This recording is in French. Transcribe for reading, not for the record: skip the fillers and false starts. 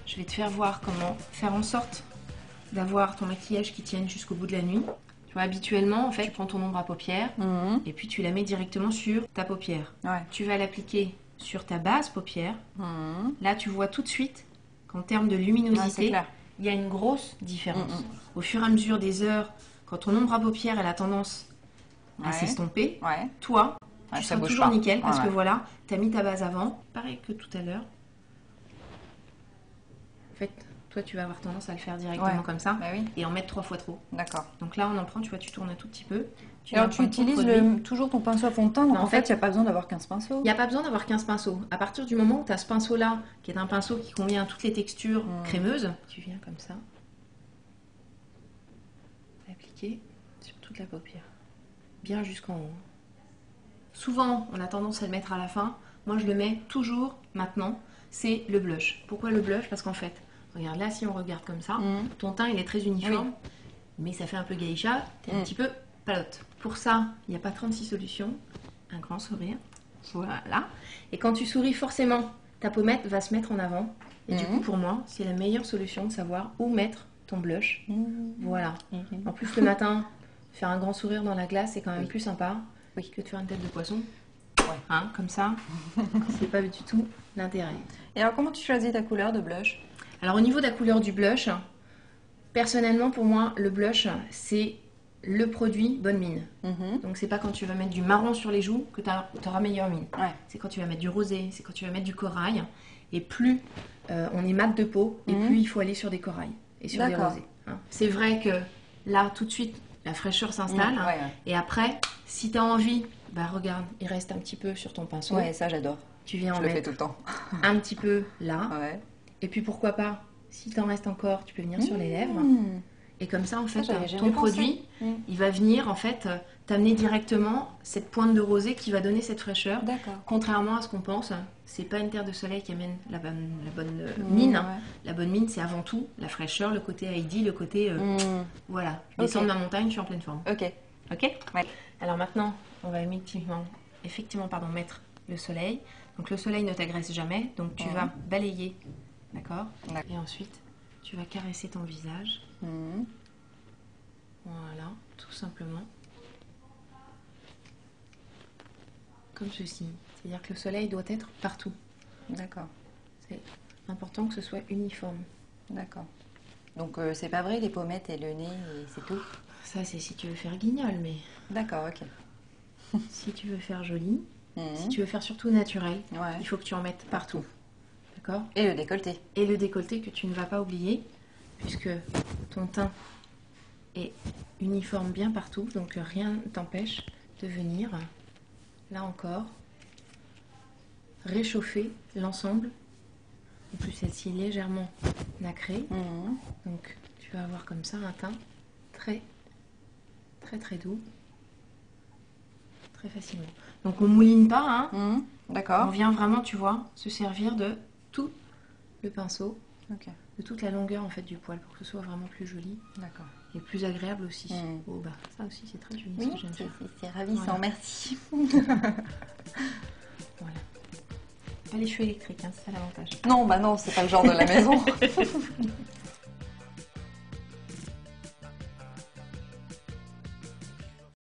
je vais te faire voir comment faire en sorte d'avoir ton maquillage qui tienne jusqu'au bout de la nuit. Tu vois, habituellement, en fait, tu prends ton ombre à paupières et puis tu la mets directement sur ta paupière. Ouais. Tu vas l'appliquer sur ta base paupière. Là, tu vois tout de suite qu'en termes de luminosité, il y a une grosse différence. Au fur et à mesure des heures, quand ton ombre à paupières elle a tendance à s'estomper, toi, tu seras toujours nickel parce que voilà, tu as mis ta base avant. Pareil que tout à l'heure. En fait, toi, tu vas avoir tendance à le faire directement comme ça et en mettre 3 fois trop. D'accord. Donc là, on en prend, tu vois, tu tournes un tout petit peu. Alors, tu utilises toujours ton pinceau à fond de teint, donc en fait, il n'y a pas besoin d'avoir 15 pinceaux. Il n'y a pas besoin d'avoir 15 pinceaux. À partir du moment où tu as ce pinceau-là, qui est un pinceau qui convient à toutes les textures crémeuses, tu viens comme ça, appliquer sur toute la paupière, bien jusqu'en haut. Souvent, on a tendance à le mettre à la fin. Moi, je le mets toujours maintenant. C'est le blush. Pourquoi le blush? Parce qu'en fait, regarde là, si on regarde comme ça, ton teint, il est très uniforme, mais ça fait un peu geisha, t'es un petit peu palote. Pour ça, il n'y a pas 36 solutions. Un grand sourire. Voilà. Et quand tu souris, forcément, ta pommette va se mettre en avant. Et du coup, pour moi, c'est la meilleure solution de savoir où mettre ton blush. Voilà. En plus, le matin, faire un grand sourire dans la glace, c'est quand même plus sympa que de faire une tête de poisson. Hein, comme ça, c'est pas du tout l'intérêt. Et alors, comment tu choisis ta couleur de blush? Alors, au niveau de la couleur du blush, personnellement, pour moi, le blush, c'est le produit bonne mine. Donc, c'est pas quand tu vas mettre du marron sur les joues que tu auras meilleure mine. C'est quand tu vas mettre du rosé, c'est quand tu vas mettre du corail. Et plus on est mat de peau, et plus il faut aller sur des corails et sur des rosés. Hein. C'est vrai que là, tout de suite, la fraîcheur s'installe. Et après, si tu as envie, bah regarde, il reste un petit peu sur ton pinceau. Ouais, ça j'adore. Tu viens en mettre mettre tout le temps. un petit peu là. Et puis pourquoi pas, si t'en reste encore, tu peux venir sur les lèvres. Et comme ça, en fait, ton produit, il va venir en fait t'amener directement cette pointe de rosé qui va donner cette fraîcheur. Contrairement à ce qu'on pense, c'est pas une terre de soleil qui amène la bonne mine. La bonne mine, c'est avant tout la fraîcheur, le côté Heidi, le côté voilà. Descendre la montagne, je suis en pleine forme. Ok. Alors maintenant, on va effectivement mettre le soleil. Donc le soleil ne t'agresse jamais, donc tu vas balayer, d'accord. Et ensuite, tu vas caresser ton visage. Voilà, tout simplement. Comme ceci. C'est-à-dire que le soleil doit être partout. D'accord. C'est important que ce soit uniforme. D'accord. Donc c'est pas vrai, les pommettes et le nez, et c'est tout? Ça, c'est si tu veux faire guignol, mais... D'accord, ok. Si tu veux faire joli, si tu veux faire surtout naturel, il faut que tu en mettes partout. D'accord? Et le décolleté. Et le décolleté que tu ne vas pas oublier, puisque ton teint est uniforme bien partout, donc rien ne t'empêche de venir, là encore, réchauffer l'ensemble. En plus, celle-ci est légèrement nacrée, donc tu vas avoir comme ça un teint très doux, très facilement. Donc on mouline pas, hein. D'accord. On vient vraiment, tu vois, se servir de tout le pinceau, de toute la longueur en fait du poil pour que ce soit vraiment plus joli. D'accord. Et plus agréable aussi. Oh bah ça aussi c'est très joli. Oui, c'est ravissant, merci. Voilà. Pas les cheveux électriques, hein, c'est ça l'avantage. Non, bah non, c'est pas le genre de la maison.